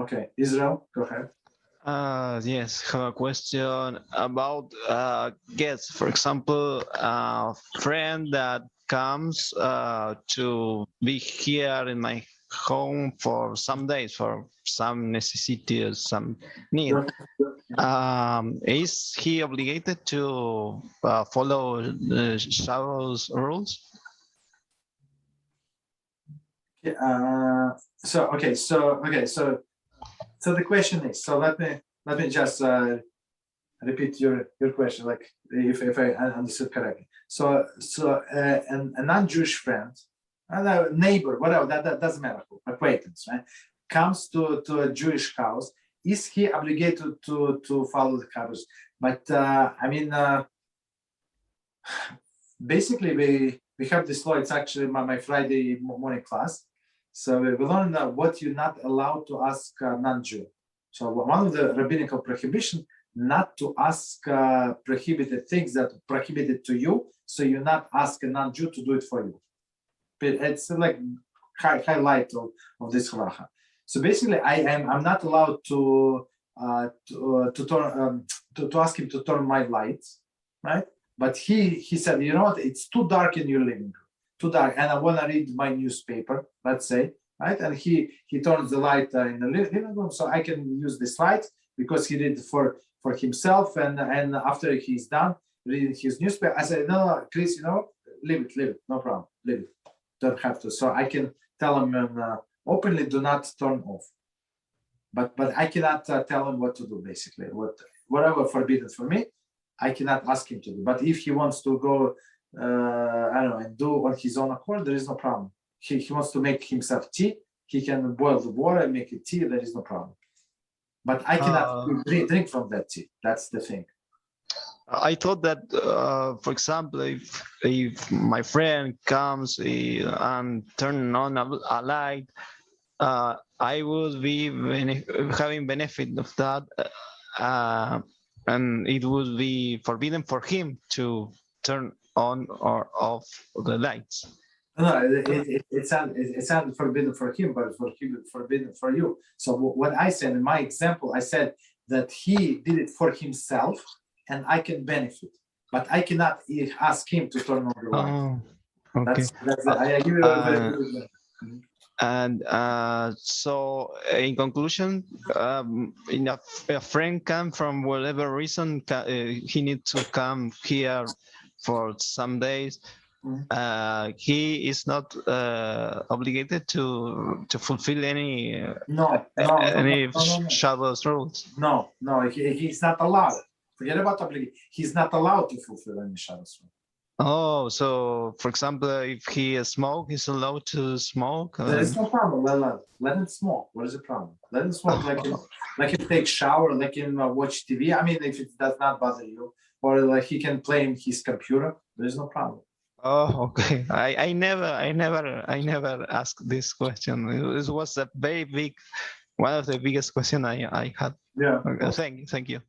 Okay, Israel, go ahead. Yes, have a question about guests. For example, a friend that comes to be here in my home for some days for some necessities, some need. Is he obligated to follow the Shabbos rules? So the question is, so let me just repeat your question, like if I understood correctly. So a non-Jewish friend, a neighbor, whatever, that doesn't matter, acquaintance, right, comes to a Jewish house. Is he obligated to follow the Shabbos? But basically we have this law. It's actually my Friday morning class. So we learn what you're not allowed to ask non-Jew. So one of the rabbinical prohibition, not to ask prohibited things that are prohibited to you. So you're not ask a non-Jew to do it for you. It's like highlight of this halacha. So basically, I'm not allowed to ask him to turn my lights, right? But he said, you know what? It's too dark in your living room. Too dark, and I want to read my newspaper, let's say, right? And he turns the light in the living room, so I can use this light because he did it for himself. And after he's done reading his newspaper, I said, no, Chris, leave it, no problem, leave it. Don't have to. So I can tell him openly, do not turn off. But I cannot tell him what to do. Basically, whatever forbidden for me, I cannot ask him to do. But if he wants to go, and do on his own accord, there is no problem. He wants to make himself tea. He can boil the water and make it tea. There is no problem. But I cannot drink from that tea. That's the thing. I thought that, for example, if my friend comes and turn on a light, I would be having benefit of that, and it would be forbidden for him to turn on or off the lights. No, it's not forbidden for him, but it's forbidden for you. So what I said in my example, I said that he did it for himself, and I can benefit, but I cannot ask him to turn on the light. Okay. That's I give you a very good example. And so, in conclusion, a friend come from whatever reason, he needs to come here for some days. He is not obligated to fulfill any Shabbos rules. No, he's not allowed. Forget about obligation. He's not allowed to fulfill any Shabbos rule. Oh, so for example, if he smoke, he's allowed to smoke. There is no problem. Let him smoke. What is the problem? Let him smoke. Like him take shower. Like him watch TV. I mean, if it does not bother you, or like he can play in his computer. There is no problem. Oh, okay. I never asked this question. It was a very big, one of the biggest questions I had. Yeah. Thank you.